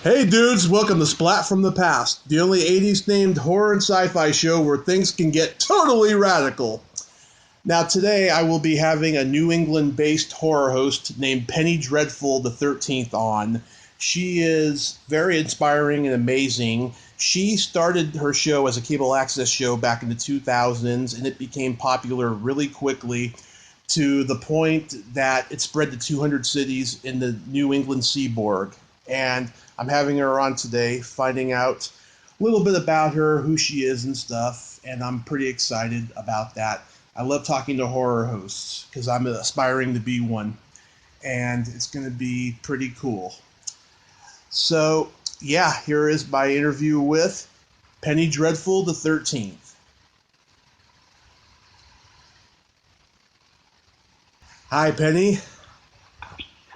Hey dudes, welcome to Splat from the Past, the only 80s themed horror and sci-fi show where things can get totally radical. Now today I will be having a New England based horror host named Penny Dreadful the 13th on. She is very inspiring and amazing. She started her show as a cable access show back in the 2000s and it became popular really quickly to the point that it spread to 200 cities in the New England seaboard. And I'm having her on today, finding out a little bit about her, who she is and stuff, and I'm pretty excited about that. I love talking to horror hosts because I'm aspiring to be one, and it's going to be pretty cool. So, yeah, here is my interview with Penny Dreadful the 13th. Hi, Penny.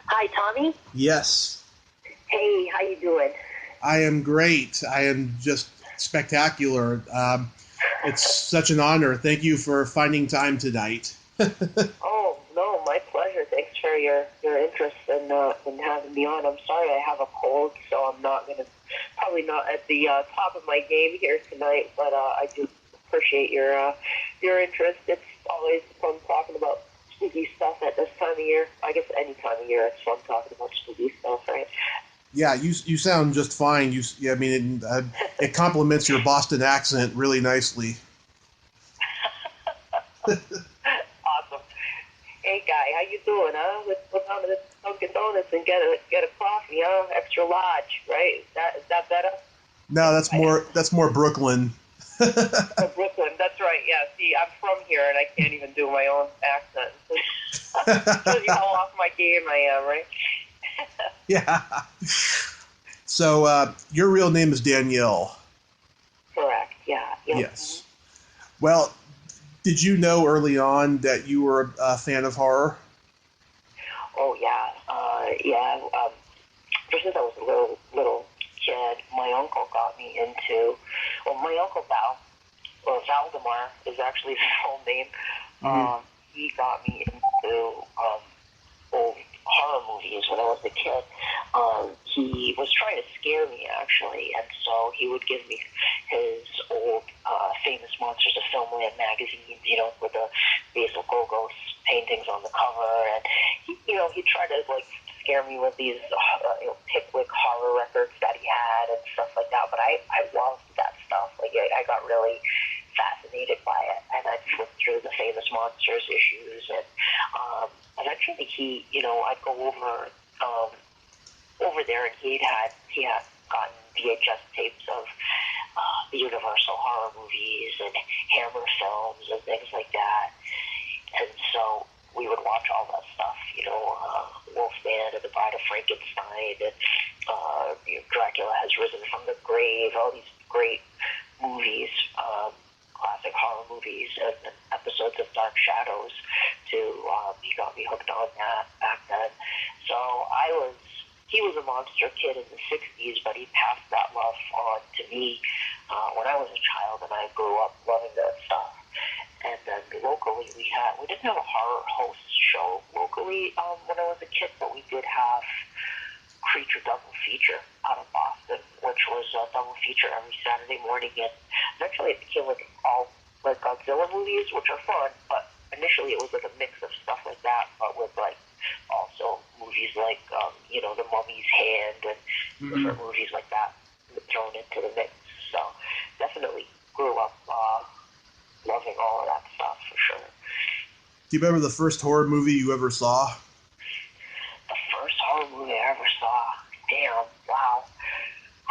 Hi, Tommy. Yes. Hey, how you doing? I am great. I am just spectacular. It's such an honor. Thank you for finding time tonight. Oh, no, my pleasure. Thanks for your interest in having me on. I'm sorry I have a cold, so I'm probably not at the top of my game here tonight, but I do appreciate your interest. It's always fun talking about spooky stuff at this time of year. I guess any time of year it's fun talking about spooky stuff, right? Yeah, you sound just fine. It complements your Boston accent really nicely. Awesome. Hey, guy, how you doing, huh? Let's go down to the Dunkin' Donuts and get a coffee, huh? Extra large, right? Is that better? No, that's more Brooklyn. Oh, Brooklyn, that's right. Yeah, see, I'm from here, and I can't even do my own accent. Shows you how off my game I am, right? Yeah. So your real name is Danielle. Correct. Yeah. Yep. Yes. Well, did you know early on that you were a fan of horror? Oh yeah. Yeah. Ever since I was a little kid, my uncle got me into. Well, my uncle Valdemar is actually his full name. Mm-hmm. He got me into old horror movies when I was a kid. He was trying to scare me, actually, and so he would give me his old Famous Monsters of Filmland magazine, with the Basil Gogos paintings on the cover, and he tried to scare me with these Pickwick horror records that he had and stuff like that. But I loved that stuff. I got really fascinated by it, and I flipped through the Famous Monsters issues, and eventually I'd go over there, and he had gotten VHS tapes of the Universal horror movies and Hammer films and things like that, and so we would watch all that stuff, Wolfman and the Bride of Frankenstein, and Dracula Has Risen from the Grave, all these great movies, classic horror movies, and episodes of Dark Shadows, he got me hooked on that back then. So he was a monster kid in the 60s, but he passed that love on to me when I was a child, and I grew up loving that stuff. And then locally, we didn't have a horror host show locally when I was a kid, but we did have Creature Double Feature out of Boston, which was a double feature every Saturday morning, and eventually it became all Godzilla movies, which are fun, but initially it was a mix of stuff like that, but with also movies like The Mummy's Hand and different movies like that thrown into the mix. So definitely grew up loving all of that stuff for sure. Do you remember the first horror movie you ever saw? The first horror movie I ever saw. Damn! Wow.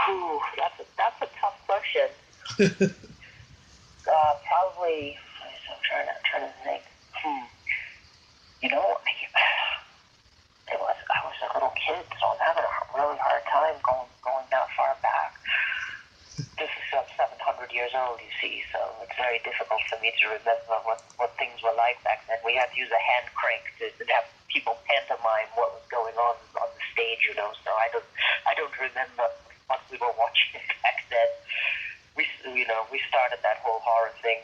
Whew, that's a tough question. Probably. I'm trying to think. I was a little kid, so I'm having a really hard time going that far back. This is 700 years old, you see, so it's very difficult for me to remember what things were like back then. We had to use a hand crank to have people pantomime what was going on the stage, so I don't remember what we were watching back then. We started that whole horror thing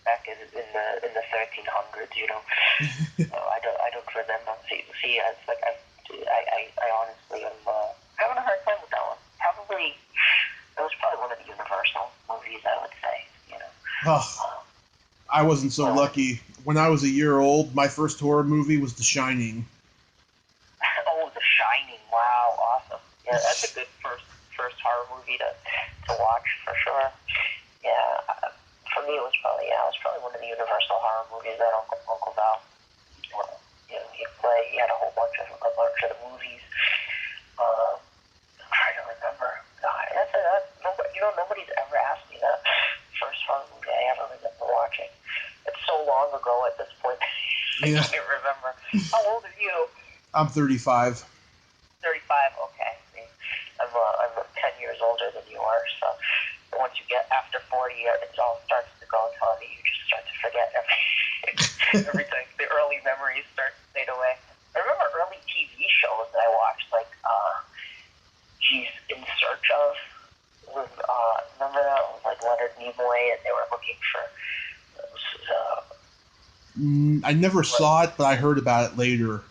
back in the 1300s, So I don't remember. See, it's like I honestly am having a hard time with that one. Probably Oh, I wasn't so lucky. When I was a year old, my first horror movie was The Shining. Oh, The Shining! Wow, awesome. Yeah, that's a good first horror movie to watch for sure. Yeah, for me it was probably one of the Universal horror movies that Uncle Val. He had a bunch of the movies. I'm trying to remember. God, nobody's ever asked me that first horror movie I ever remember watching. It's so long ago at this point. Yeah. I can't remember. How old are you? I'm 35. 35. Okay. I'm 10 years older than you are. So once you get after 40, it all starts to go tawny. You just start to forget everything. The early memories start to fade away. I remember early TV shows that I watched, like In Search of. Remember that? It was like Leonard Nimoy, and they were looking for. I never saw it, but I heard about it later.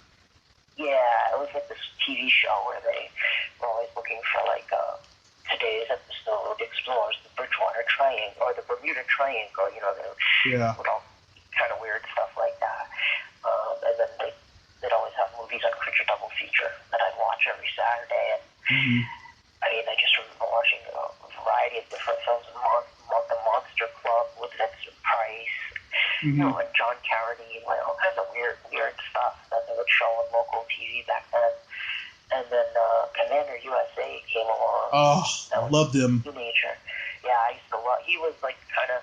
Yeah, it was like this TV show where they were always looking for today's episode explores the Bridgewater Triangle or the Bermuda Triangle. Yeah. With all kind of weird stuff like that. And then they'd always have movies on Creature Double Feature that I'd watch every Saturday. And I just remember watching a variety of different films. The Monster Club with Vincent Price, and John Carradine, all kinds of weird stuff that they would show on local TV back then. And then Commander USA came along. Oh, I loved him. Teenager. Yeah, I used to love. He was kind of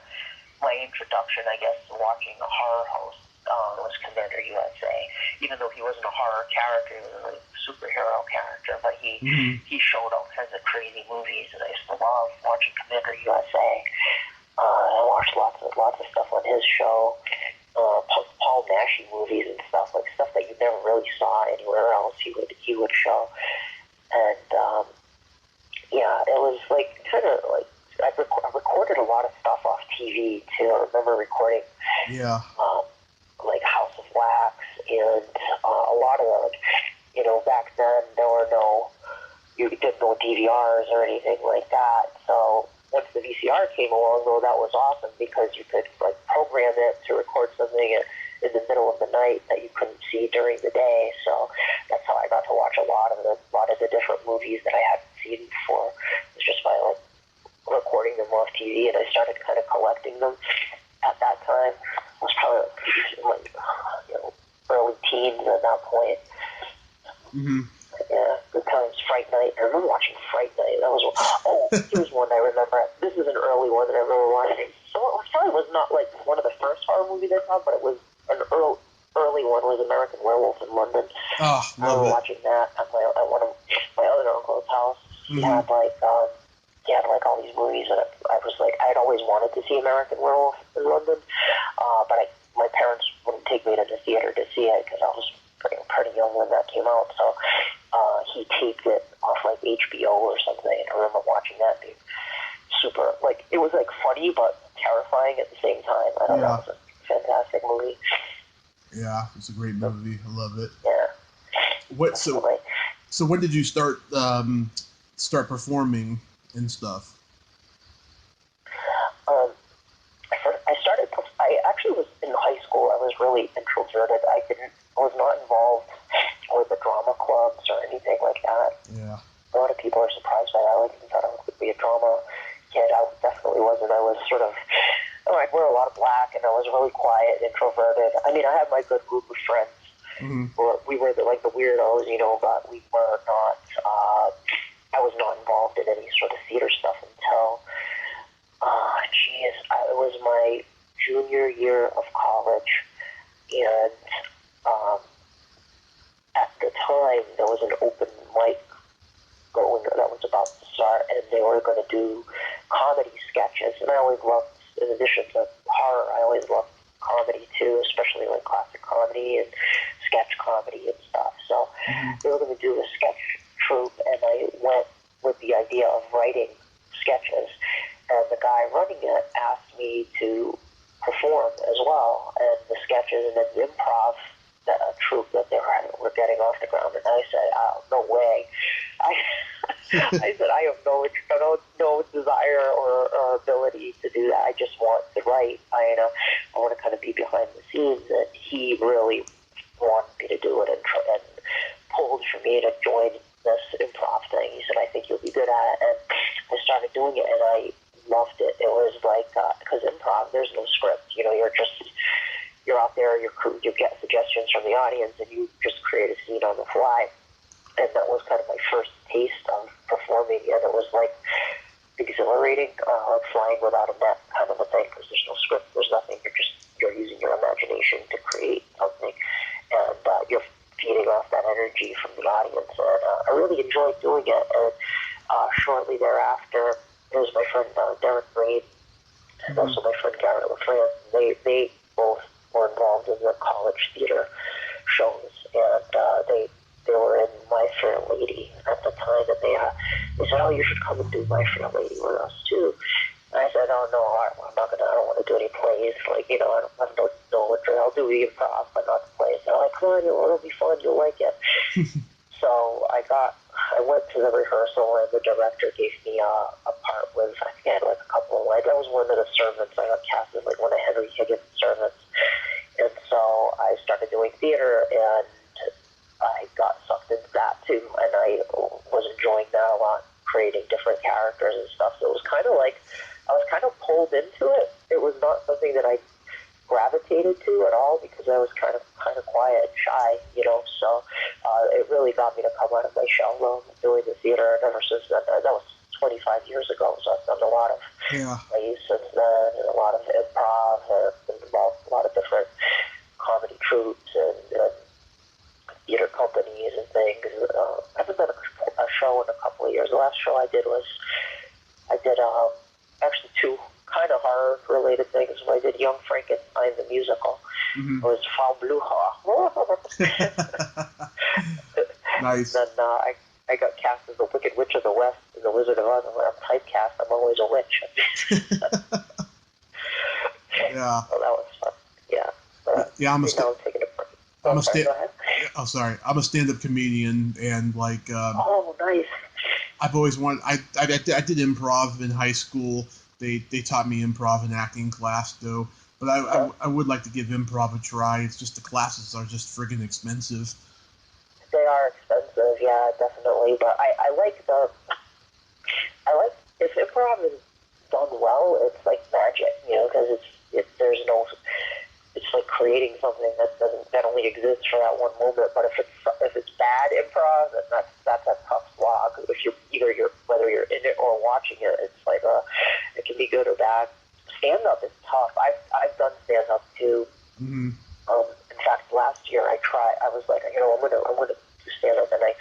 my introduction, I guess, to watching a horror host. Was Commander USA. Even though he wasn't a horror character, he was a superhero character, but he showed all kinds of crazy movies, and I used to love watching Commander USA. I watched lots of stuff on his show, Paul Naschy movies and stuff that you never really saw anywhere else. He would show, and it was I recorded a lot of stuff off TV too. I remember recording. Yeah. House of Wax, and a lot of back then you didn't know DVRs or anything like that. So once the VCR came along, though, that was awesome because you could program it to record something in the middle of the night that you couldn't see during the day. So that's how I got to watch a lot of the different movies that I hadn't seen before. It was just by recording them off TV, and I started kind of collecting them at that time. I was probably early teens at that point. Yeah, good times. Fright Night. I remember watching Fright Night. That was here's one I remember. This is an early one that I remember watching. So it probably was not one of the first horror movies I saw, but it was an early one. Was American Werewolf in London. Oh, I remember watching that at one of my other uncle's house. He had all these movies, and I was I'd always wanted to see American Werewolf in London, but my parents wouldn't take me to the theater to see it because I was pretty young when that came out. So he taped it off HBO or something, and I remember watching that. Being super it was funny but terrifying at the same time. I don't know. It was a fantastic movie. Yeah, it's a great movie. I love it. Yeah. So when did you start performing and stuff? I actually was in high school. I was really introverted. I was not involved with the drama clubs or anything like that. Yeah. A lot of people are surprised by that. I thought I would be a drama kid. I definitely wasn't. I was I'd wear a lot of black, and I was really quiet, introverted. I had my good group of friends. We were the weirdos, but we were not. I was not involved in any sort of theater stuff until, it was my junior year of college, and at the time there was an open mic going that was about to start, and they were going to do comedy sketches, and I always loved, in addition to horror, I always loved comedy too, especially classic comedy and sketch comedy and stuff. So they were going to do a sketch troupe, and I went with the idea of writing sketches, and the guy running it asked me to perform as well, and the sketches and then the improv troupe that they were getting off the ground, and I said, no way. I said, I have no desire or ability to do that. I just want to write. I want to kind of be behind the scenes. And he really wanted me to do it and pulled for me to join this improv thing. He said, I think you'll be good at it. And I started doing it, and I loved it. It was like, because improv, there's no script. You're out there, you get suggestions from the audience, and you just create a scene on the fly. And that was kind of my first taste of performing, and it was like exhilarating, like flying without a net kind of a thing, because there's no script, there's nothing. You're using your imagination to create something, and you're feeding off that energy from the audience. And I really enjoyed doing it. And shortly thereafter, it was my friend Derek Braid, and also my friend Garrett LaFrance. They both were involved in the college theater shows, and they were in My Fair Lady at the time, and they said, oh, you should come and do My Fair Lady with us too. And I said, oh no, I don't want to do any plays, I have no knowledge. I'll do the improv, but not the plays. And they're like, come on, it'll be fun, you'll like it. So I went to the rehearsal, and the director gave me a part with, I think I had like a couple of lines. I was one of the servants. I got cast as like one of Henry Higgins' servants. And so I started doing theater, and I got sucked into that too, and I was enjoying that a lot, creating different characters and stuff. So it was kind of like I was kind of pulled into it. It was not something that I gravitated to at all, because I was kind of quiet and shy, So it really got me to come out of my shell doing the theater, and ever since then, that was 25 years ago. So I've done a lot of plays since then, and a lot of improv, and been involved in a lot of different comedy troupes and theater companies and things. I haven't done a show in a couple of years. The last show I did actually two kind of horror-related things. I did Young Frankenstein, the musical. It was Frau Blucher. Nice. And then I got cast as the Wicked Witch of the West in The Wizard of Oz, and when I'm typecast, I'm always a witch. Yeah. So that was fun. Yeah. Yeah, I'm a stand-up comedian, and oh, nice. I've always wanted. I did improv in high school. They taught me improv in acting class, though. But I would like to give improv a try. It's just the classes are just friggin' expensive. They are expensive, yeah, definitely. But I like if improv is done well, it's like magic, because it's like creating something that only exists for that one moment. But if it's bad improv, then that's a tough slog. Whether you're in it or watching it, it's like it can be good or bad. Stand up is tough. I've done stand up too. Mm-hmm. In fact, last year I was like, I'm gonna do stand up, and I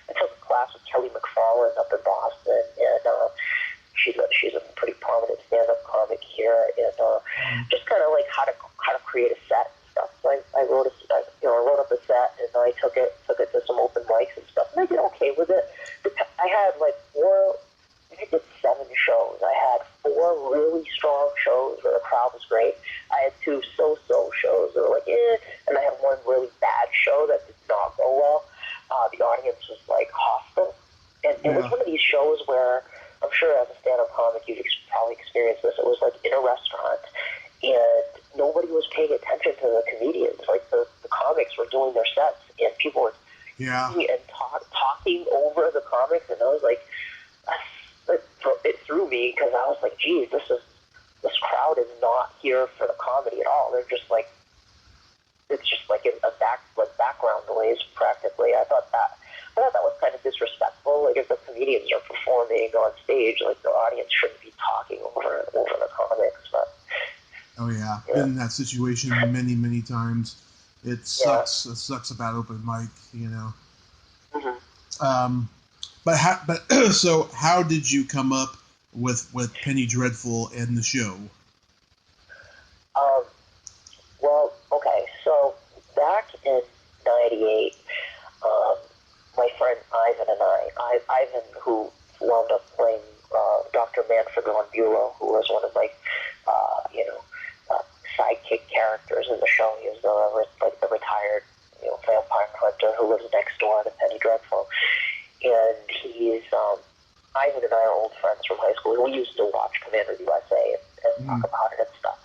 took a class with Kelly McFarland up in Boston, and she's a pretty prominent stand up comic here, and just kind of like how to create a set and stuff. So I wrote up a set, and I took it to some open mics and stuff, and I did okay with it. I had I did 7 shows. I had 4 really strong shows where the crowd was great. I had 2 so-so shows that were like, and I had 1 really bad show that did not go well. The audience was like hostile. And it was one of these shows where, I'm sure as a stand-up comic, you've probably experienced this. It was like in a restaurant, and nobody was paying attention to the comedians. Like the comics were doing their sets, and people were talking over the comics, and I was like, it threw me, because I was like, geez, this crowd is not here for the comedy at all. They're just like, it's just like background noise practically. I thought that was kind of disrespectful. Like if the comedians are performing on stage, like the audience shouldn't be talking over the comics. But been in that situation many, many times. It sucks. It sucks about open mic, Mm-hmm. So how did you come up with Penny Dreadful and the show? Well, okay, so back in '98, my friend Ivan and Ivan, who wound up playing Dr. Manfred von Bülow, who was one of sidekick characters in the show. He was the retired vampire hunter who lives next door to Penny Dreadful. And he's Ivan and I are old friends from high school. We used to watch Commander USA and talk about it and stuff.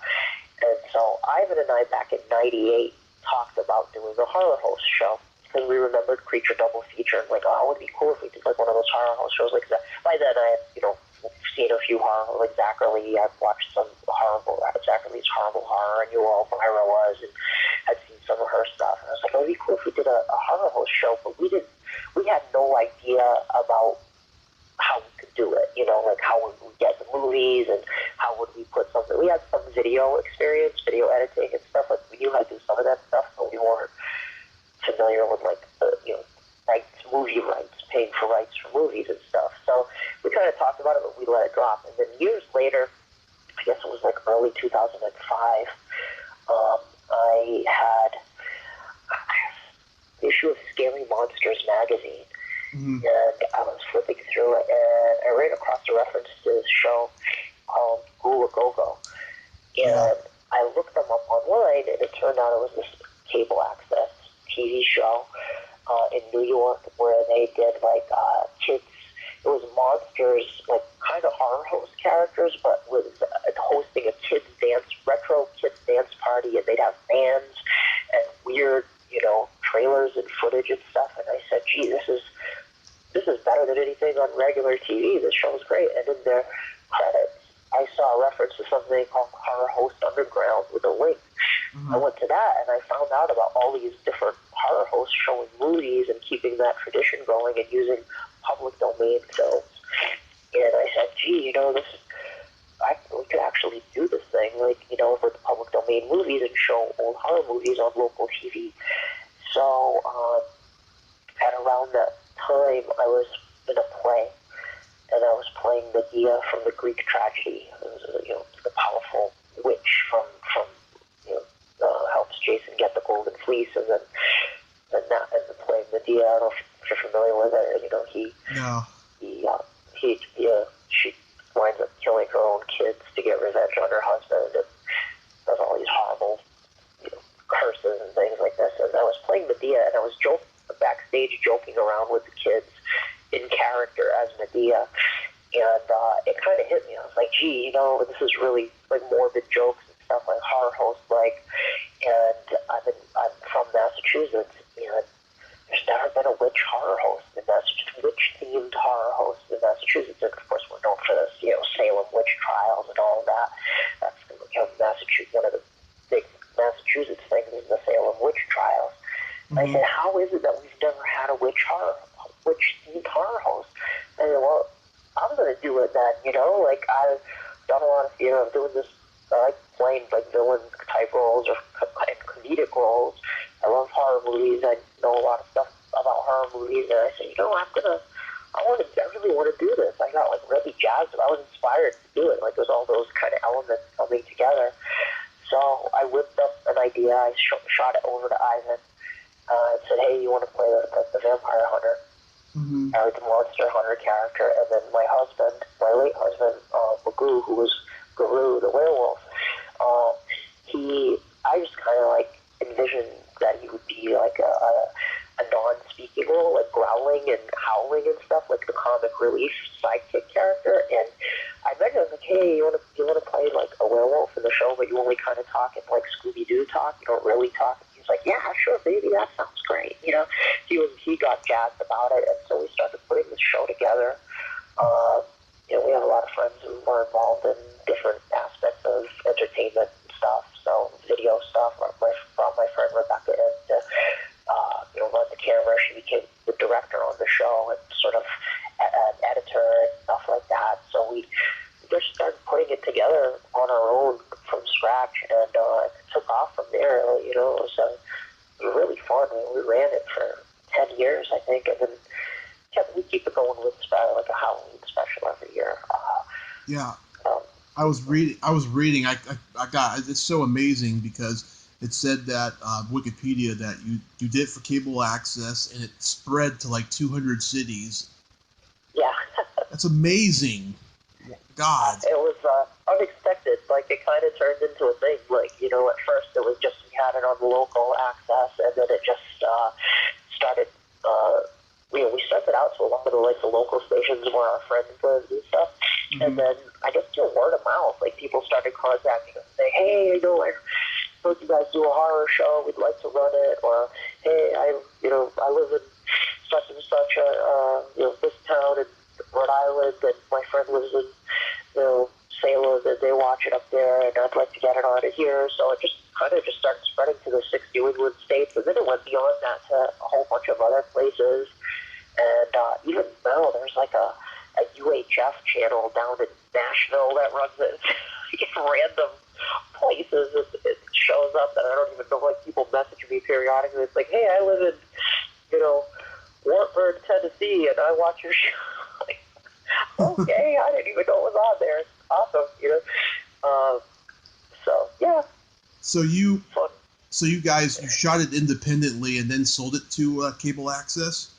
And so Ivan and I, back in '98, talked about doing a horror host show. Because we remembered Creature Double Feature, and like, oh, it would be cool if we did like one of those horror host shows like that. By then, I had, seen a few horror, like Zachary. I'd watched some Zachary's Horrible Horror. I knew who Elvira was, and had seen some of her stuff. And I was like, oh, it'd be cool if we did a horror host show, but we had no idea about how we could do it, like how would we get the movies and how would we put something. We had some video experience, video editing and stuff, like we knew how to do some of that stuff, but we weren't familiar with like the, movie rights, paying for rights for movies and stuff. So we kind of talked about it, but we let it drop. And then years later, I guess it was like early 2005, I had an issue of Scary Monsters magazine. And I was flipping through it, and I ran across a reference to this show called Gula Gogo. And I looked them up online, and it turned out it was this cable access TV show in New York where they did like kids. It was monsters, like kind of horror host characters, but with hosting a retro kids dance party, and they'd have bands and weird, trailers and footage and stuff. And I said, gee, this is better than anything on regular TV. This show is great. And in their credits, I saw a reference to something called Horror Host Underground with a link. I went to that, and I found out about all these different horror hosts showing movies and keeping that tradition going and using public domain films. And I said, gee, we could actually do this thing, like, for the public domain movies and show old horror movies on local TV. So at around that time, I was in a play, and I was playing Medea from the Greek tragedy. It was, the powerful witch from helps Jason get the golden fleece, and then playing Medea. I don't know if you're familiar with it. She winds up killing her own kids to get revenge on her husband, and does all these horrible curses and things like this. And I was playing Medea, and I was backstage joking around with the kids in character as Medea, and it kind of hit me. I was like, gee, this is really like morbid jokes and stuff, like horror host like. And I'm from Massachusetts, and there's never been a witch horror host in Massachusetts, witch-themed horror host in Massachusetts. And of course, we're known for this, Salem witch trials and all of that. That's Massachusetts. One of the big Massachusetts things is the Salem witch trials. And I said, how is it that we've never had a witch-themed horror host? And I said, well, I'm going to do it then, like I've done a lot of theater. I'm doing this. I like playing like villain type roles or comedic roles. I love horror movies. I know a lot of stuff about horror movies, and I said, I really want to do this. I got like really jazzed. I was inspired to do it. Like there's all those kind of elements coming together. So I whipped up an idea. I shot it over to Ivan. And said, hey, you want to play the vampire hunter? Or the monster hunter character. And then my late husband, Magoo, who was Guru, the werewolf, I just kind of like envisioned that he would be like a non-speaking role, like growling and howling and stuff, like the comic relief sidekick character. And I mentioned, I was like, hey, you want to play like a werewolf in the show, but you only kind of talk in like Scooby-Doo talk, you don't really talk. And he's like, yeah, sure, baby, that sounds great. He got jazzed about it, and so we started putting this show together. We have a lot of friends who are involved in different aspects of entertainment and stuff, so video stuff. I brought my friend Rebecca in to run the camera. She became the director on the show and sort of an editor and stuff like that. So we just started putting it together on our own from scratch, and it took off from there. It was really fun. We ran it for 10 years, I think, and then we keep it going with like a Halloween special every year. I was reading. I got it's so amazing because it said that Wikipedia that you did it for cable access and it spread to like 200 cities. Yeah, that's amazing. God, it was unexpected. Like it kind of turned into a thing. Like at first it was just we had it on the local access, and then it just started. We sent it out to a lot of the local stations where our friends lived and stuff. Mm-hmm. And then I guess through word of mouth, like people started contacting us and saying, hey, I heard you guys do a horror show, we'd like to run it, or hey, I live in such and such this town in Rhode Island, and my friend lives in Salem, and they watch it up there, and I'd like to get it on it here. So it just kind of started spreading to the 6 New England states, and then it went beyond that to a whole bunch of other places. And even now, there's like a UHF channel down in Nashville that runs it. Random places it shows up that I don't even know. Like, people message me periodically. It's like, hey, I live in Wartburg, Tennessee, and I watch your show. Like, okay, I didn't even know it was on there. It's awesome, so yeah. So you guys, you shot it independently and then sold it to cable access?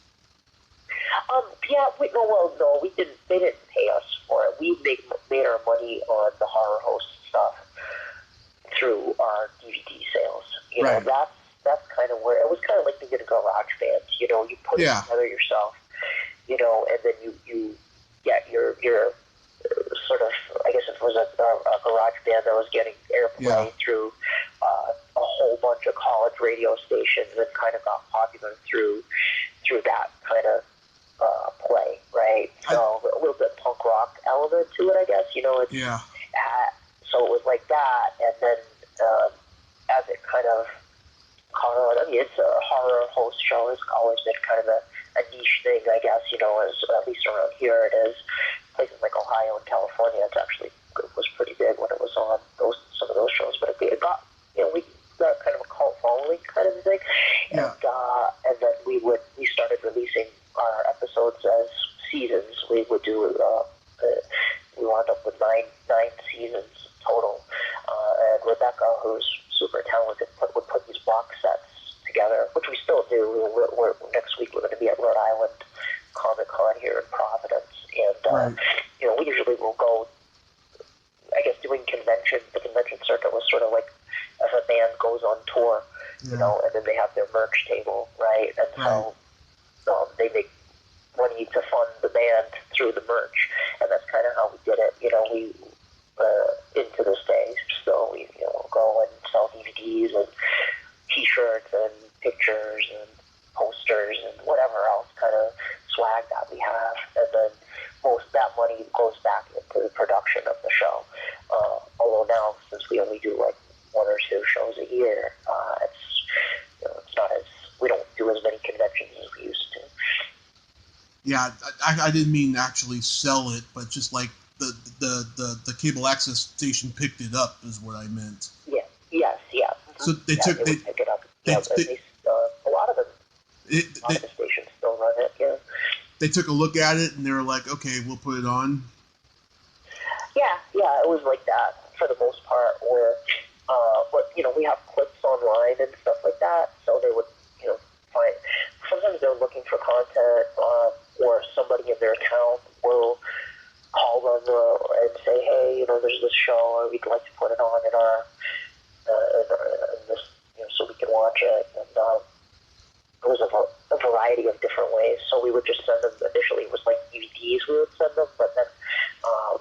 Yeah, no, we didn't. They didn't pay us for it. We made our money on the horror host stuff through our DVD sales. Right. That's kind of where it was. Kind of like being in a garage band. You put it together yourself. And then you get your sort of, I guess it was a garage band that was getting airplay through a whole bunch of college radio stations, and kind of got popular through that kind of play, right? So a little bit punk rock element to it, I guess. So it was like that, and then as it kind of caught on, I mean, it's a horror host show. It's always been kind of a niche thing, I guess, as at least around here it is. Places like Ohio and California, it was pretty big when it was on some of those shows, but it got, we got kind of a cult following kind of thing. Yeah. And then we started releasing our episodes as seasons. We would do, we wound up with nine seasons total. And Rebecca, who's super talented, would put these box sets together, which we still do. Next week we're going to be at Rhode Island Comic Con here in Providence, and we usually will go. I guess doing the convention circuit was sort of like if a band goes on tour, and then they have their merch table, right? And so they make money to fund the band through the merch, and that's kind of how we did it. We into this day, so we go and sell DVDs and T-shirts and pictures and posters and whatever else kind of swag that we have, and then most of that money goes back into the production of the show. Although now, since we only do like 1 or 2 shows a year, it's not as, we don't do as many conventions as we used to. Yeah, I didn't mean actually sell it, but just like the cable access station picked it up is what I meant. Yeah. Yes. Yeah. So they pick it up. A lot of them. A lot of the stations still run it. Yeah. They took a look at it and they were like, "Okay, we'll put it on." Yeah, it was like that for the most part. Where, but we have clips online and stuff like that, so they would, find. Sometimes they're looking for content, or somebody in their town will call them and say, "Hey, there's this show, or we'd like to put it on in our, in this, so we can watch it." And it was a variety of different ways. So we would just send them. Initially, it was like DVDs we would send them, but then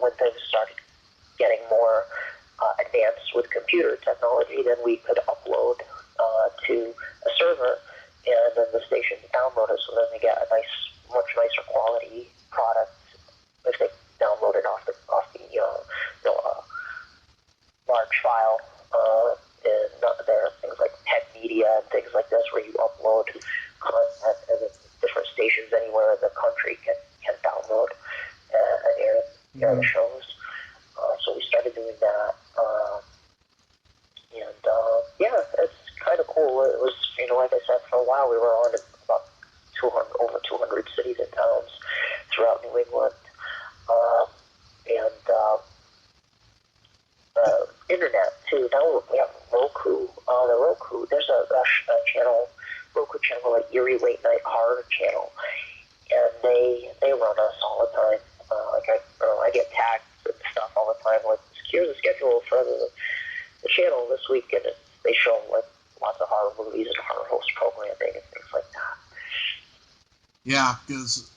when things started getting more advanced with computer technology, then we could upload to a server, and then the stations download it. So then they get a much nicer quality product if they download it off the large file. And there are things like Tech Media and things like this where you upload content, and then different stations anywhere in the country can download and air the shows. So we started doing that, it's kind of cool. It was, like I said, for a while we were on about over 200 cities and towns throughout New England, internet too. Now we have Roku. The Roku, there's a channel, Roku channel, like Erie Late Night Horror Channel, and they run us all the time. I get tagged and stuff all the time. Like, here's the schedule for the channel this week, and they show like lots of horror movies and horror host programming and things like that. Yeah, because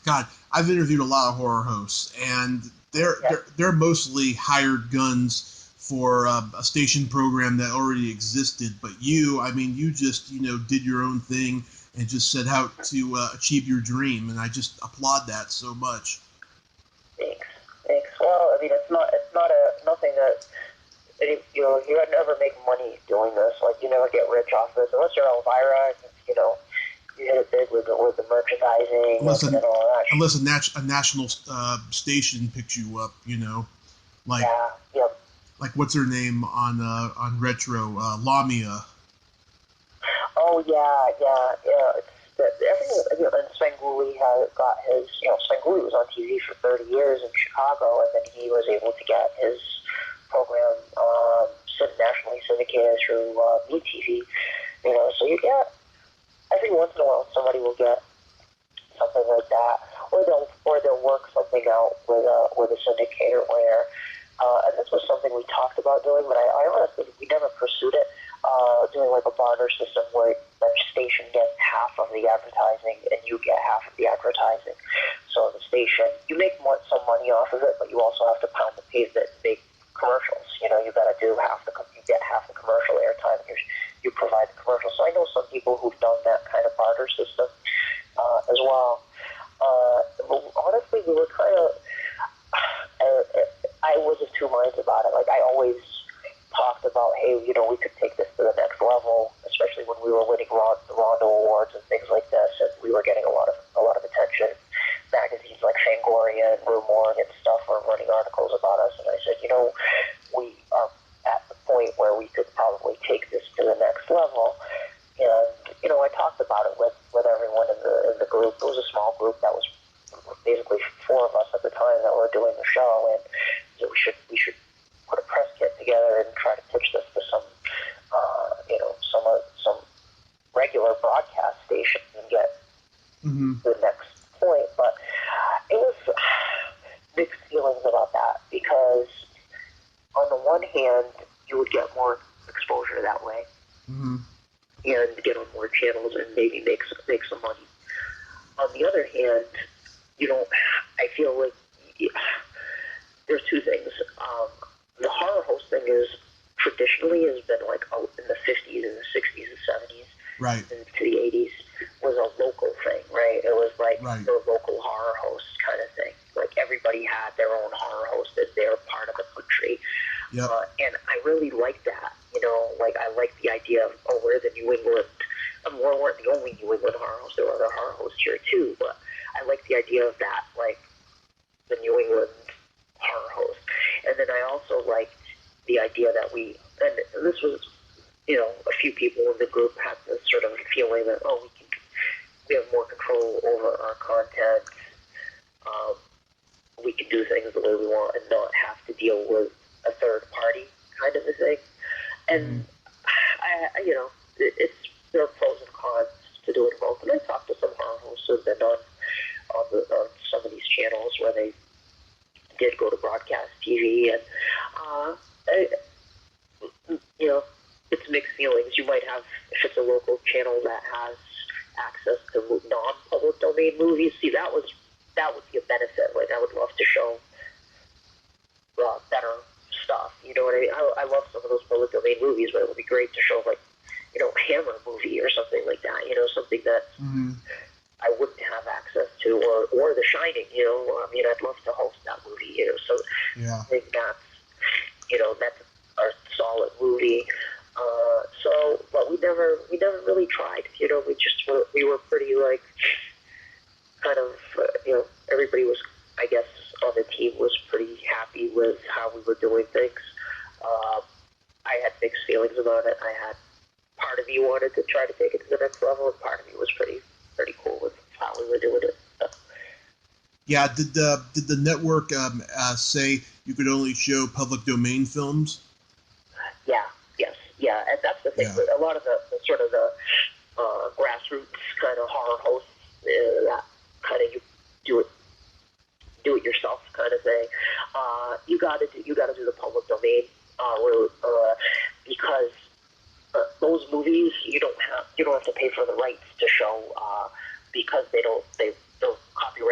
God, I've interviewed a lot of horror hosts, and they're mostly hired guns for a station program that already existed. But you, I mean, you just did your own thing and just set out to achieve your dream, and I just applaud that so much. Thanks. Well, I mean, it's nothing that you would never make money doing this. Like, you never get rich off this unless you're Elvira. You hit it big with the merchandising and all that. Unless a national station picks you up, like like what's her name on Retro, Lamia. Oh yeah. Everyone, and Svengoolie got his. Svengoolie was on TV for 30 years in Chicago, and then he was able to get his program nationally syndicated through MeTV. So you get every once in a while somebody will get something like that, or they'll work something out with a syndicator where. And this was something we talked about doing, but I honestly, we never pursued it, doing like a barter system where the station gets half of the advertising and you get half of the advertising. So the station, you make some money off of it, but you also have to pound the pavement and make commercials. You got to do you get half the commercial airtime, you provide the commercial. So I know some people who've done that kind of barter system as well. But honestly, we were kind of... I was of two minds about it. Like, I always talked about, hey, we could take this to the next level, especially when we were winning the Rondo Awards and things like this, and we were getting a lot of attention. Magazines like Fangoria and Rue Morgue and stuff were running articles about us, and I said, we are at the point where we could probably take this to the next level. And I talked about it with everyone in the group. It was a small group that was basically four of us at the time that were doing the show, and we should put a press kit together and try to pitch this to some regular broadcast station and get the next point. But it was mixed feelings about that, because on the one hand, you would get more exposure that way, and get on more channels and maybe make some money. On the other hand, I feel like there's two things. The horror hosting traditionally has been like in the 50s and the 60s and 70s, right, into the 80s, was a local thing, right? It was like the local horror host kind of thing. Like, everybody had their own horror host as their part of the country. Yep. And I really liked that. Like, I liked the idea of, we're the New England. We weren't the only New England horror host. There were other horror hosts here too, but I liked the idea of that, like the New England horror host. And then I also liked the idea that and this was, a few people in the group had this sort of feeling that, we have more control over our content. We can do things the way we want and not have to deal with a third party kind of a thing. And there are pros and cons to doing both. And I talked to some horror hosts who've been on some of these channels where they did go to broadcast TV, and it's mixed feelings. You might have, if it's a local channel that has access to non-public domain movies, see, that would be a benefit. Like, I would love to show better stuff. You know what I mean? I love some of those public domain movies, but it would be great to show, like, Hammer movie or something like that. Something that I wouldn't have access to, or The Shining. I'd love to host that movie. So I think that's a solid movie. But we never really tried. We were pretty, like, kind of, everybody was, I guess, on the team was pretty happy with how we were doing things. I had mixed feelings about it. Part of me wanted to try to take it to the next level, and part of me was pretty cool with how we were doing it. Yeah, did the network say you could only show public domain films? Yeah, and that's the thing. Yeah. A lot of the sort of the grassroots kind of horror hosts, that kind of you do it yourself kind of thing. You got to do the public domain route, because those movies you don't have to pay for the rights to show, because they're copyrighted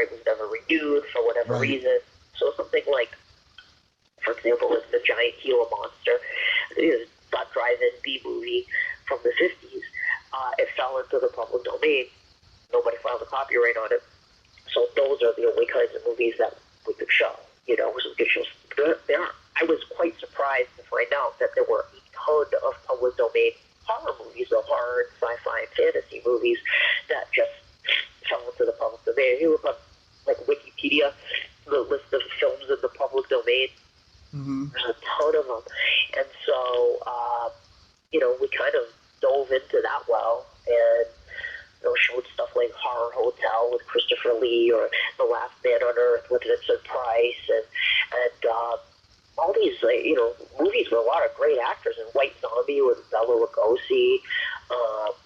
example, like the giant Gila monster, is a drive-in B movie from the 50s. It fell into the public domain. Nobody filed a copyright on it. So those are the only kinds of movies that we could show. So we could show. I was quite surprised to find out that there were a ton of public domain horror movies, the horror and sci-fi and fantasy movies that just fell into the public domain. If you look up like Wikipedia, the list of films in the public domain, there's a ton of them. And so, we kind of dove into that well and showed stuff like Horror Hotel with Christopher Lee or The Last Man on Earth with Vincent Price and all these, movies with a lot of great actors. And White Zombie with Bela Lugosi.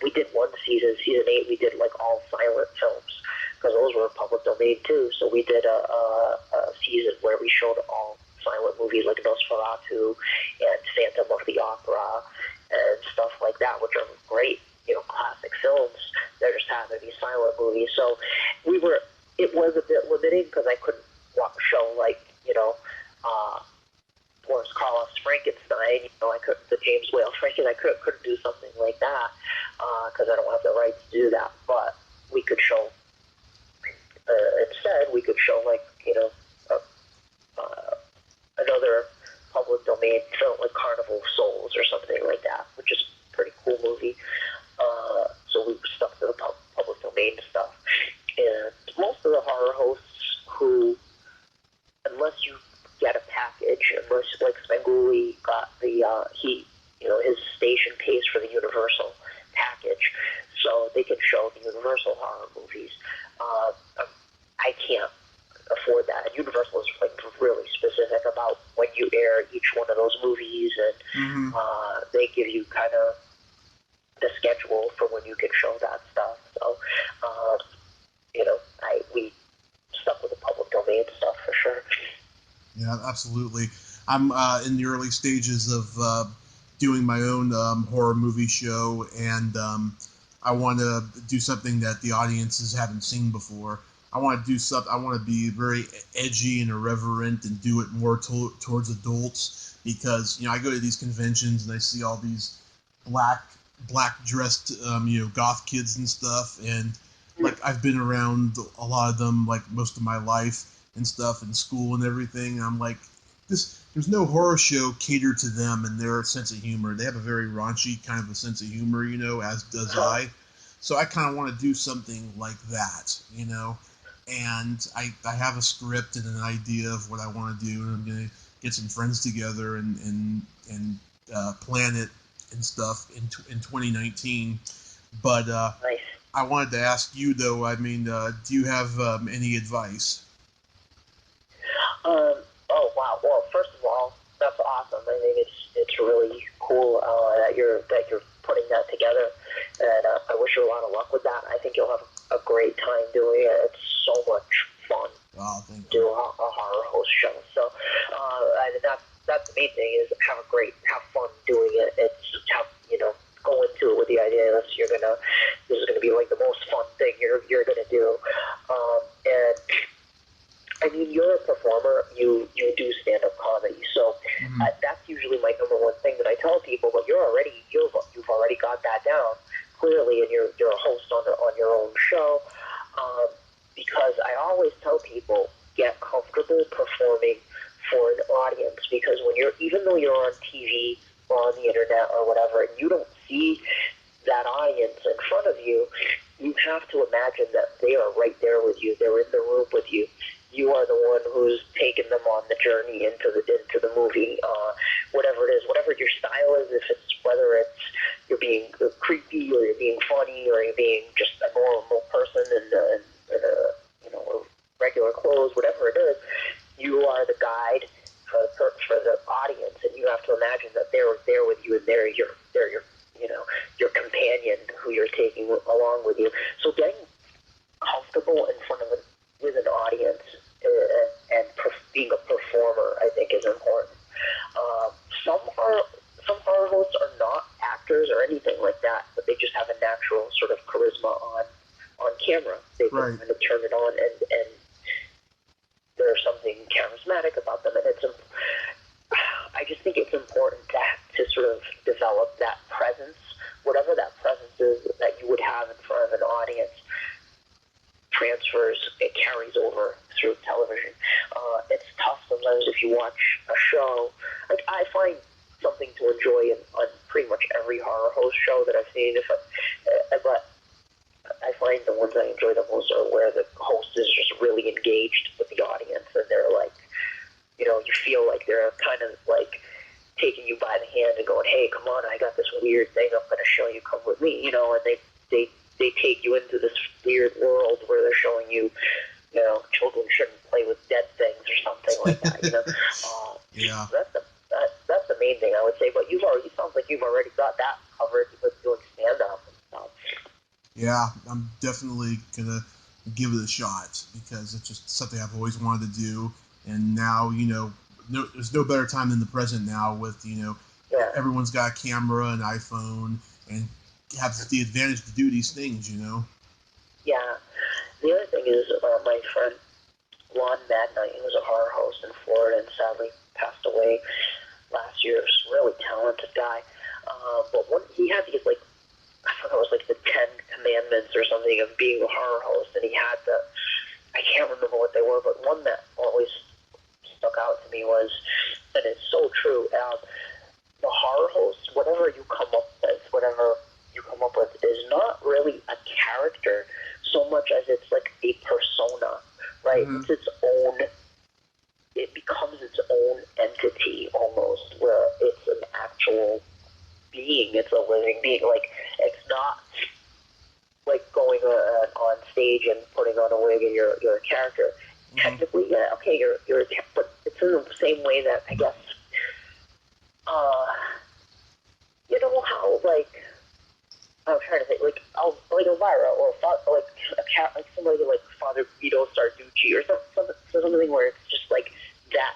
We did one season 8, we did like all silent films because those were public domain too. So we did a season where we showed all silent movies like Nosferatu and Phantom of the Opera and stuff like that, which are great, classic films. There just happened to be silent movies. So it was a bit limiting because I couldn't show like, Boris Karloff's Frankenstein, I couldn't, the James Whale Frankenstein, I couldn't do something like that because I don't have the rights to do that. But we could show, instead, we could show like, another public domain film like Carnival of Souls or something like that, which is a pretty cool movie. So we stuck to the public domain stuff. And most of the horror hosts who, unless you get a package, unless like Spenguli got the, his station pays for the Universal package, so they can show the Universal horror movies. I can't afford that. And Universal is like really specific about when you air each one of those movies, and they give you kind of the schedule for when you can show that stuff. So, we stuck with the public domain stuff for sure. Yeah, absolutely. I'm in the early stages of doing my own horror movie show, and I want to do something that the audiences haven't seen before. I want to do something. I want to be very edgy and irreverent and do it more towards adults because I go to these conventions and I see all these black dressed goth kids and stuff, and like I've been around a lot of them like most of my life and stuff in school and everything. I'm like, there's no horror show catered to them and their sense of humor. They have a very raunchy kind of a sense of humor, as does I. So I kind of want to do something like that, and I have a script and an idea of what I want to do, and I'm going to get some friends together and plan it and stuff in 2019. But Nice. I wanted to ask you, though, do you have any advice? Oh wow! Well, first of all, that's awesome. I think it's really cool that you're putting that together, and I wish you a lot of luck with that. I think you'll have a great time doing it. It's so much fun to do a horror host show. So, that's the main thing is have fun doing it. It's go into it with the idea that this is gonna be like the most fun thing you're gonna do, and. I mean, you're a performer. You do stand-up comedy, so that's usually my number one thing that I tell people. But you've already got that down clearly, and you're a host on your own show. Because I always tell people get comfortable performing for an audience, because even though you're on TV or on the internet or whatever, and you don't see that audience in front of you, you have to imagine that they are right there with you. They're in the room with you. You are the one who's taken them on the journey into the movie, whatever it is, whatever your style is. Whether it's you're being creepy or you're being funny or you're being just a normal person in regular clothes, whatever it is, you are the guide for the audience, and you have to imagine that they're there with you, and they're your companion who you're taking along with you. So getting comfortable in front of with an audience and being a performer, I think, is important. Some horror hosts are not actors or anything like that, but they just have a natural sort of charisma on camera. They can kind of turn it on, and there's something charismatic about them. And sometimes if you watch a show, like I find something to enjoy on pretty much every horror host show that I've seen. But I find the ones I enjoy the most are where the host is just really engaged with the audience, and they're like, you know, you feel like they're kind of like taking you by the hand and going, hey, come on, I got this weird thing I'm going to show you, come with me, you know, and they take you into this weird world where they're showing you, you know, children shouldn't play with dead things or something like that, you know. Yeah. That's the main thing I would say, but it sounds like you've already got that covered with doing stand-up and stuff. Yeah, I'm definitely going to give it a shot because it's just something I've always wanted to do. And now, you know, there's no better time than the present now with, you know, everyone's got a camera, an iPhone, and have the advantage to do these things, you know. Yeah. The other thing is my friend Lon Madnight, who was a horror host in Florida and sadly passed away last year. He was a really talented guy. But he had these, like, I thought it was like the 10 commandments or something of being a horror host, and he had I can't remember what they were, but one that always stuck out to me was, and it's so true, the horror host, whatever you come up with is not really a character so much as it's like a persona, right? Mm-hmm. It becomes its own entity almost, where it's an actual being, it's a living being. Like, it's not like going on stage and putting on a wig and you're a character. Mm-hmm. Technically, yeah, okay, you're a character, but it's in the same way that, I guess, you know how, like, I'm trying to think, like Elvira, or like somebody like Father Guido Sarducci, or something where it's just like that,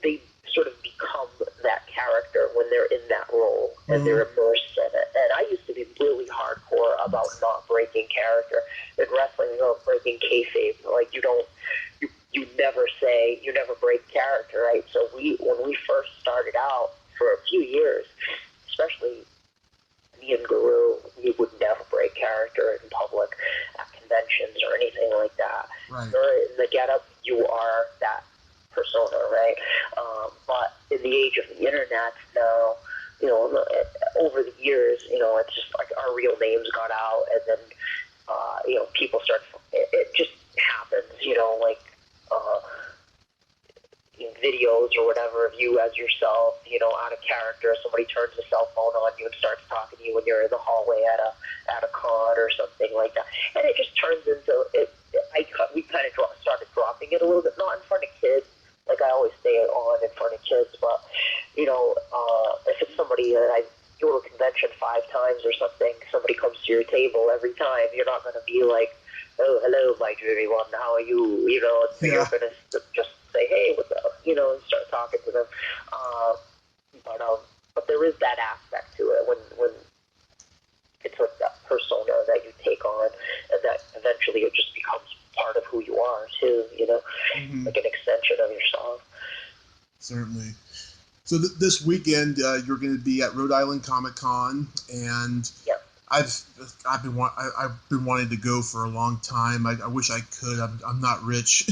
they sort of become that character when they're in that role, and they're immersed in it. And I used to be really hardcore about not breaking character. In wrestling, you know, breaking kayfabe, like you never break character, right? So when we first started out, for a few years, especially me and Guru, we would never break character in public at conventions or anything like that. Right. Or in the getup, you are that persona, right? But in the age of the internet now, you know, over the years, you know, it's just like our real names got out, and then, you know, people start, it just happens, you know, like, videos or whatever of you as yourself, you know, out of character. Somebody turns a cell phone on you and starts talking to you when you're in the hallway at a con or something like that, and it just turns into it. We kind of started dropping it a little bit, not in front of kids. Like, I always stay on in front of kids, but, you know, if it's somebody that I go to a convention 5 times or something, somebody comes to your table every time, you're not going to be like, oh, hello, my dreary one, how are you? You know, so you're going to just say, hey, what's up? You know, and start talking to them. But there is that aspect to it when it's like that persona that you take on, and that eventually it just becomes part of who you are too, you know, like an extension of yourself. Certainly. So this weekend, you're going to be at Rhode Island Comic Con, and I've been wanting to go for a long time. I wish I could. I'm not rich.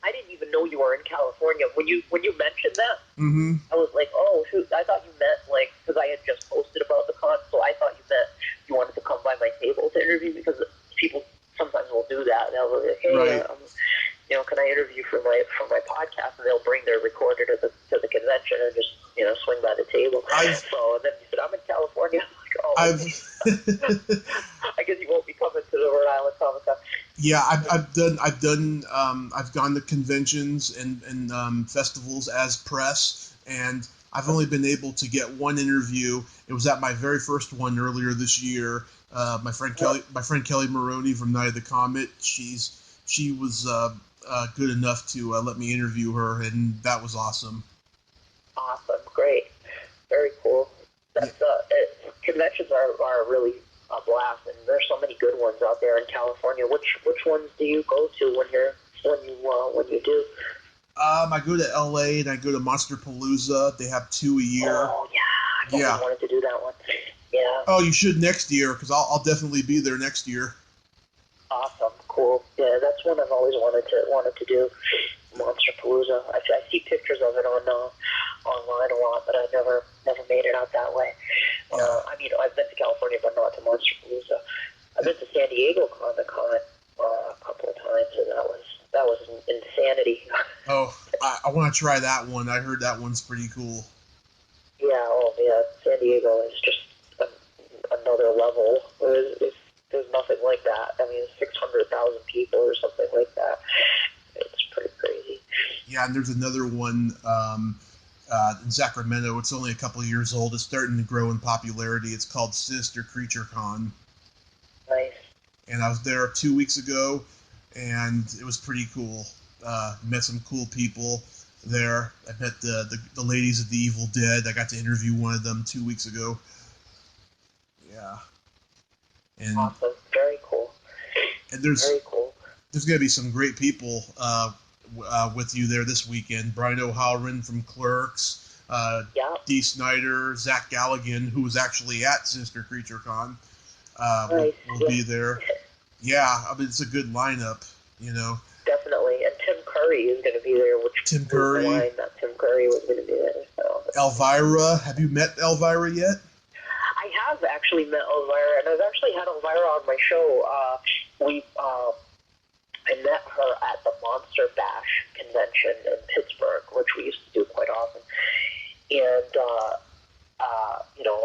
I didn't even know you were in California when you mentioned that. I was like, oh shoot, I thought you meant like, because I had just posted about the con, so I thought you meant you wanted to come by my table to interview, because people sometimes will do that. They'll be like, hey, you know, can I interview for my podcast? And they'll bring their recorder to the convention and just, you know, swing by the table. So then you said, I'm in California. I'm like, oh, I guess you won't be coming to the Rhode Island Comic Con. Yeah, I've gone to conventions and festivals as press, and I've only been able to get one interview. It was at my very first one earlier this year. My friend Kelly Maroney from Night of the Comet. She was good enough to let me interview her, and that was awesome. Awesome, great, very cool. That's conventions are really a blast, and there's so many good ones out there in California. Which ones do you go to when you do? I go to LA and I go to Monsterpalooza. They have 2 a year. Oh yeah, I wanted to do that one. Yeah. Oh, you should next year, because I'll definitely be there next year. Awesome, cool. Yeah, that's one I've always wanted to do. Monster Palooza. I see pictures of it on online a lot, but I never made it out that way. Yeah. I mean, I've been to California, but not to Monster Palooza. I've been to San Diego Comic-Con a couple of times, and that was insanity. Oh, I want to try that one. I heard that one's pretty cool. Yeah, San Diego is just another level. There's nothing like that. I mean, 600,000 people or something like that. It's pretty crazy. Yeah, and there's another one in Sacramento. It's only a couple of years old. It's starting to grow in popularity. It's called Sinister Creature Con. Nice. And I was there 2 weeks ago, and it was pretty cool. Met some cool people there. I met the ladies of the Evil Dead. I got to interview one of them 2 weeks ago. Yeah. And awesome. Very cool. And Very cool. There's going to be some great people with you there this weekend. Brian O'Halloran from Clerks, Dee Snider, Zach Galligan, who was actually at Sinister Creature Con, will be there. Yeah, I mean, it's a good lineup, you know. Definitely. And Tim Curry is going to be there, which Tim Curry. Was the line that Tim Curry was going to be there. So. Elvira. Have you met Elvira yet? I have actually met Elvira, and I've actually had Elvira on my show. I met her at the Monster Bash convention in Pittsburgh, which we used to do quite often. And,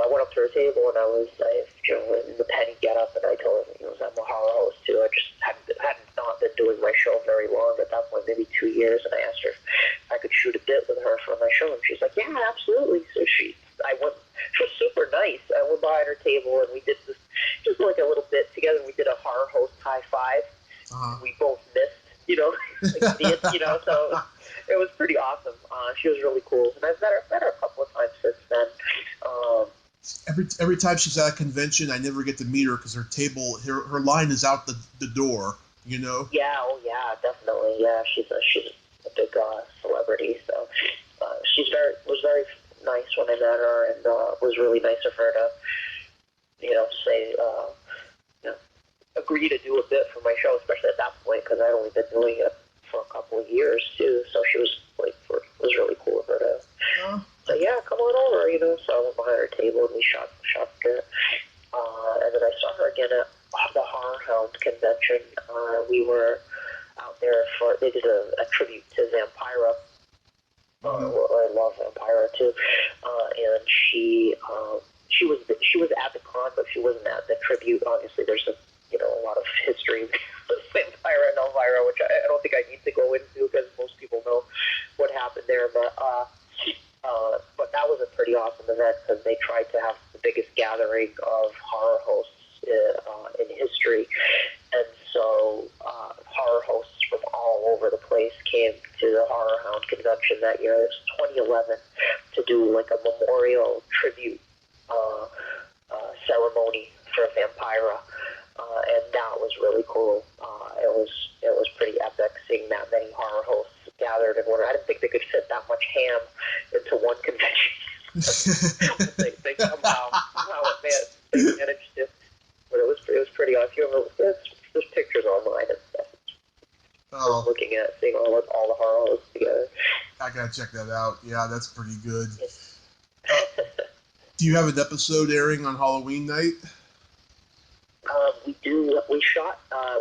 I went up to her table, and I was in the penny get-up, and I told her, I'm a horror host, too. I just had not been doing my show very long at that point, maybe 2 years, and I asked her if I could shoot a bit with her for my show, and she's like, yeah, absolutely. So she was super nice. I went by her table, and we did this, just like a little bit together. We did a horror host high five. Uh-huh. We both missed, like idiots, so it was pretty awesome. She was really cool, and I've met her a couple of times since then. Every time she's at a convention, I never get to meet her because her line is out the door, Yeah, yeah, definitely. Yeah, she's a big celebrity, so was very nice when I met her, and was really nice of her to, say, agree to do a bit for my show, especially at that point, because I'd only been doing it for a couple of years, too, so she was really cool of her to say, yeah, come on over, so I went behind her table, and we shot a bit, and then I saw her again at the Horror Hound convention. We were out there they did a tribute to Vampira. I love Vampira, too, and she was at the con, but she wasn't at the tribute. Obviously, there's a lot of history with Vampira and Elvira, which I don't think I need to go into because most people know what happened there. But that was a pretty awesome event because they tried to have the biggest gathering of horror hosts in history, and so horror hosts from all over the place came to the Horror Hound convention that year. It was 2011 to do like a memorial tribute ceremony for Vampira. And that was really cool. It was pretty epic seeing that many horror hosts gathered in one. I didn't think they could fit that much ham into one convention. they somehow they managed to. But it was pretty awesome. There's pictures online and stuff. Oh. Looking at seeing all the horror hosts together. I gotta check that out. Yeah, that's pretty good. Do you have an episode airing on Halloween night? We do. We shot a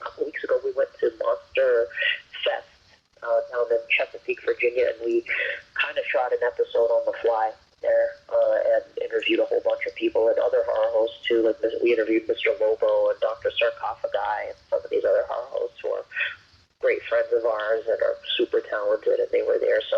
couple weeks ago. We went to Monster Fest down in Chesapeake, Virginia, and we kind of shot an episode on the fly there and interviewed a whole bunch of people and other horror hosts too. Like we interviewed Mr. Lobo and Dr. Sarcophagi and some of these other horror hosts who are great friends of ours and are super talented, and they were there. So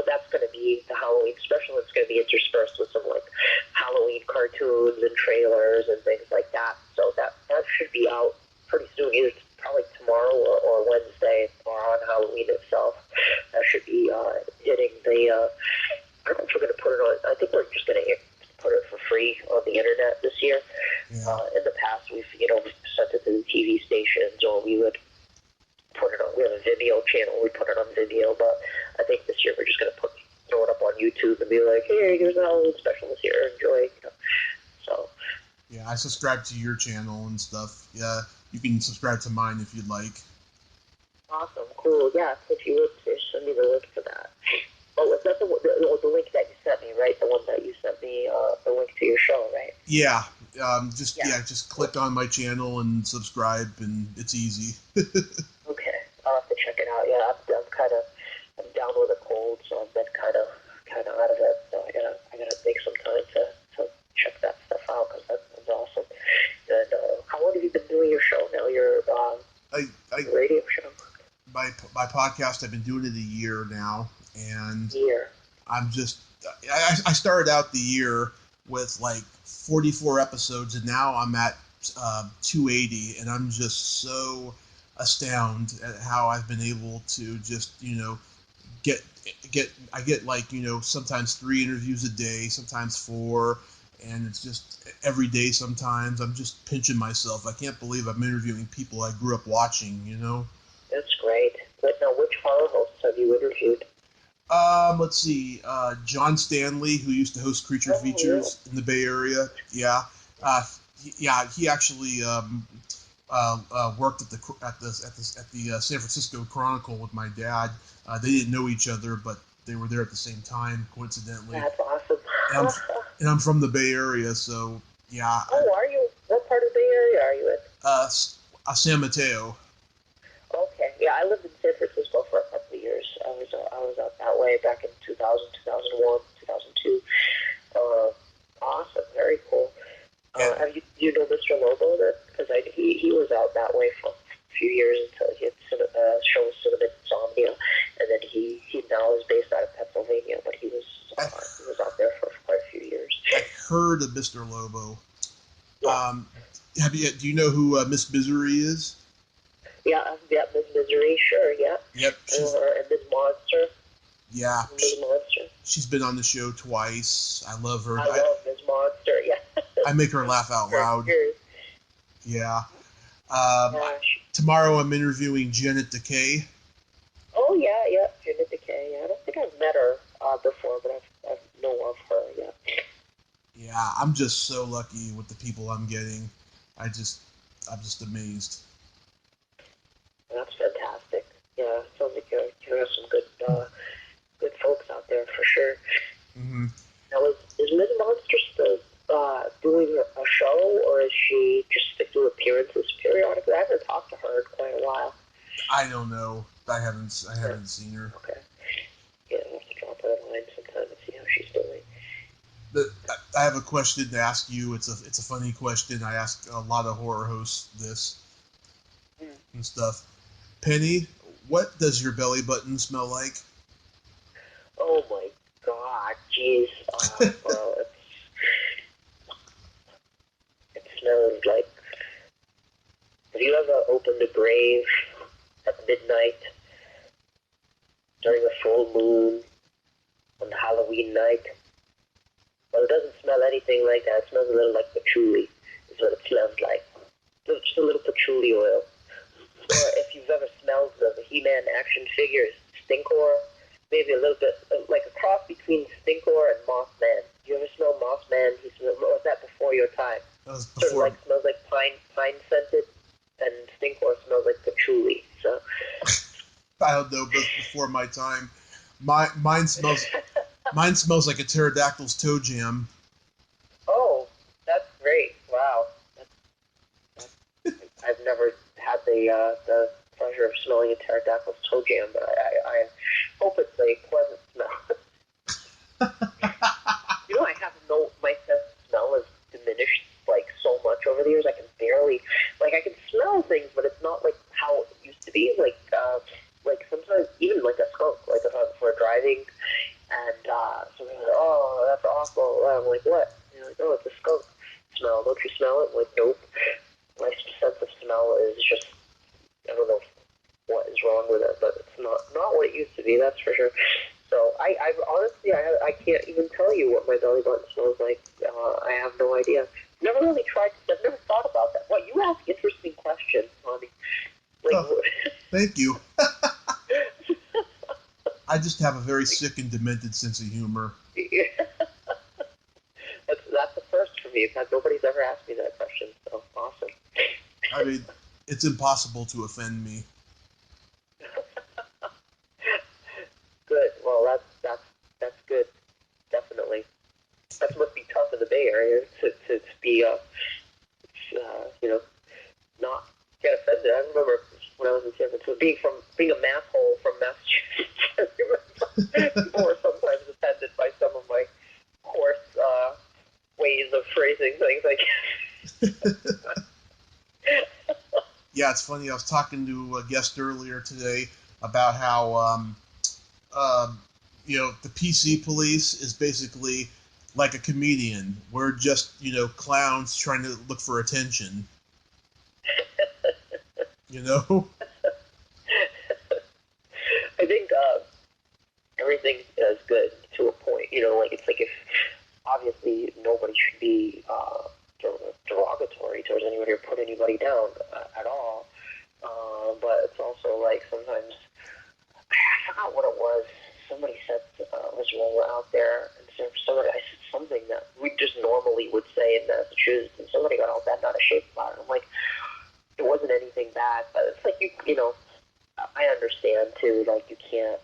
that's going to be the Halloween special. It's going to be interspersed with some like Halloween cartoons and trailers and things like that. So that should be out pretty soon, either probably tomorrow or Wednesday, or on Halloween itself. That should be hitting the. I don't know if we're going to put it on. I think we're just going to put it for free on the internet this year. Yeah. In the past, we've sent it to the TV stations, or we would put it on. We have a Vimeo channel. We put it on Vimeo, but I think this year we're just going to throw it up on YouTube and be like, hey, here's a Halloween special this year. Enjoy. So. Yeah, I subscribe to your channel and stuff. Yeah, you can subscribe to mine if you'd like. Awesome, cool. Yeah, if you would send me the link for that. Oh, is that the link that you sent me, right? The one that you sent me, the link to your show, right? Yeah. Just click on my channel and subscribe, and it's easy. Okay, I'll have to check it out. Yeah, I'm down with a cold, so I've been kind of out of it. So I gotta take some time to check that stuff out because that's awesome. And how long have you been doing your show now? Your radio show. My podcast, I've been doing it a year now, and I'm just I started out the year with like 44 episodes, and now I'm at 280, and I'm just so astounded at how I've been able to just get like sometimes 3 interviews a day, sometimes 4, and it's just every day. Sometimes I'm just pinching myself. I can't believe I'm interviewing people I grew up watching. That's great. But now, which horror hosts have you interviewed? Let's see. John Stanley, who used to host Creature Features in the Bay Area. Yeah. He actually worked at the San Francisco Chronicle with my dad. They didn't know each other, but they were there at the same time, coincidentally. That's awesome. And I'm from the Bay Area, so yeah. Oh, are you? What part of the Bay Area are you in? San Mateo. Okay. Yeah, I lived in San Francisco for a couple of years. I was out that way back in 2000, 2001, 2002. Awesome. Very cool. Do you know Mr. Lobo then? Because he was out that way for a few years until he had show Cinnamon Insomnia, and then he now is based out of Pennsylvania, but he was out there for quite a few years. I've heard of Mr. Lobo. Yeah. Do you know who Miss Misery is? Yeah, Miss Misery, sure, yeah. Yep. And Miss Monster. Yeah. Miss Monster. She's been on the show twice. I love her. I love Miss Monster, yeah. I make her laugh out loud. Yeah. Tomorrow I'm interviewing Janet Decay. Oh, yeah, Janet Decay. Yeah. I don't think I've met her before, but I know of her, yeah. Yeah, I'm just so lucky with the people I'm getting. I'm just amazed. That's fantastic. Yeah, it sounds like you have some good folks out there for sure. Mm-hmm. Now, is Ms. Monster still doing a show, or is she just doing appearances periodically? I haven't talked to her in quite a while. I don't know. I haven't seen her. Okay. Yeah, I'll have to drop her a line sometime and see how she's doing. I have a question to ask you. It's a funny question. I ask a lot of horror hosts this and stuff. Penny, what does your belly button smell like? Oh my God, jeez. Well, it smells like. Have you ever opened a grave at midnight during a full moon on Halloween night? Well, it doesn't smell anything like that. It smells a little like patchouli. Is what it smells like. Just a little patchouli oil. Or if you've ever smelled the He-Man action figures, Stinkor, maybe a little bit like a cross between Stinkor and Mothman. You ever smell Mothman? Or was that before your time? That was before. Sort of smells like pine scented, and Stinkor smells like patchouli. So I don't know, but before my time. Mine smells like a pterodactyl's toe jam. Oh, that's great! Wow, I've never had the pleasure of smelling a pterodactyl's toe jam, but I hope it's a pleasant smell. I have my sense of smell has diminished like so much over the years. I can barely, I can smell things, but it's not like how it used to be. Like sometimes even like a skunk, like if we're driving and somebody's like, oh, that's awful. And I'm like, what? And you're like, oh, it's a skunk smell. Don't you smell it? I'm like, nope. My sense of smell is just, I don't know what is wrong with it, but it's not what it used to be, that's for sure. So I honestly, I can't even tell you what my belly button smells like. I have no idea. Never really tried. I've never thought about that. Well, you ask interesting questions, honey. Thank you. I just have a very sick and demented sense of humor. That's the first for me. In fact, nobody's ever asked me that question, so awesome. I mean, it's impossible to offend me. Good. Well, that's good. Definitely. That must be tough in the Bay Area to be, not get offended. I remember when I was in San Francisco, being a math hole from Massachusetts. I remember people were sometimes offended by some of my coarse ways of phrasing things. I guess. Yeah, it's funny. I was talking to a guest earlier today about how, the PC police is basically like a comedian. We're just, clowns trying to look for attention. I think everything is good to a point. It's like if obviously nobody should be derogatory towards anybody or put anybody down at all. But it's also like sometimes I forgot what it was. Somebody said was rolling out there, and somebody I said something that we just normally would say in Massachusetts, and somebody got all bent out of shape about it. I'm like, it wasn't anything bad, but it's like I understand too. Like you can't,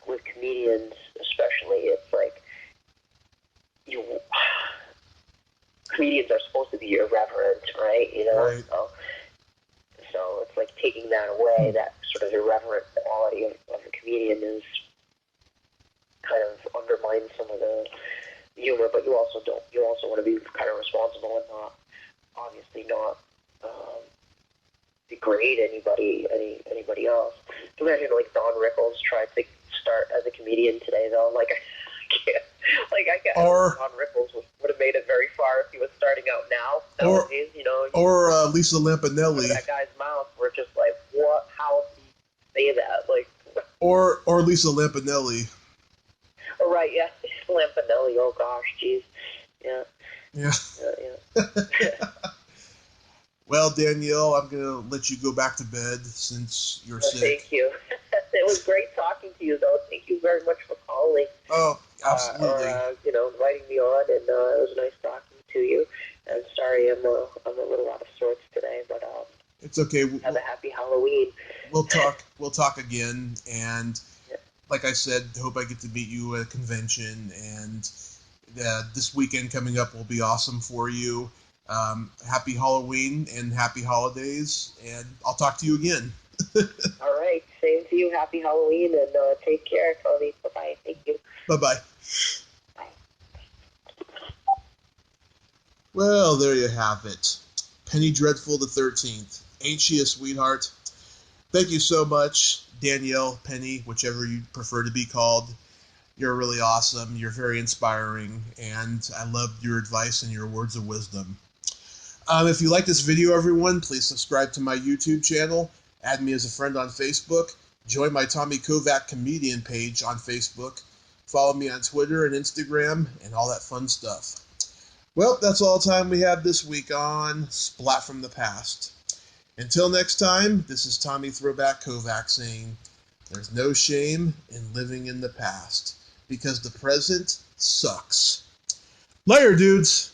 with comedians especially, it's like comedians are supposed to be irreverent, right? Right. So it's like taking that away, that sort of irreverent quality of a comedian is kind of undermines some of the humor, but you also want to be kind of responsible and obviously not degrade anybody else. Imagine like Don Rickles tried to start as a comedian today, though. Like I guess Don Rickles would have made it very far if he was starting out nowadays. Or Lisa Lampanelli. That guy's mouth, we're just like, what? How did he say that? Like, or Lisa Lampanelli. Oh right, yeah, Lampanelli. Oh gosh, jeez, yeah. Well, Danielle, I'm going to let you go back to bed since you're sick. Thank you. It was great talking to you, though. Thank you very much for calling. Oh, absolutely. Inviting me on, and it was nice talking to you. And sorry, I'm a little out of sorts today, but it's okay. Have a happy Halloween. We'll talk again, and like I said, hope I get to meet you at a convention, and this weekend coming up will be awesome for you. Happy Halloween and happy holidays, and I'll talk to you again. All right, same to you. Happy Halloween, and take care, Tony. Bye-bye. Thank you. Bye-bye. Bye. Well, there you have it. Penny Dreadful the 13th. Ain't she a sweetheart? Thank you so much, Danielle, Penny, whichever you prefer to be called. You're really awesome. You're very inspiring, and I loved your advice and your words of wisdom. If you like this video, everyone, please subscribe to my YouTube channel, add me as a friend on Facebook, join my Tommy Kovac comedian page on Facebook, follow me on Twitter and Instagram, and all that fun stuff. Well, that's all the time we have this week on Splat from the Past. Until next time, this is Tommy Throwback Kovac saying, there's no shame in living in the past, because the present sucks. Later, dudes!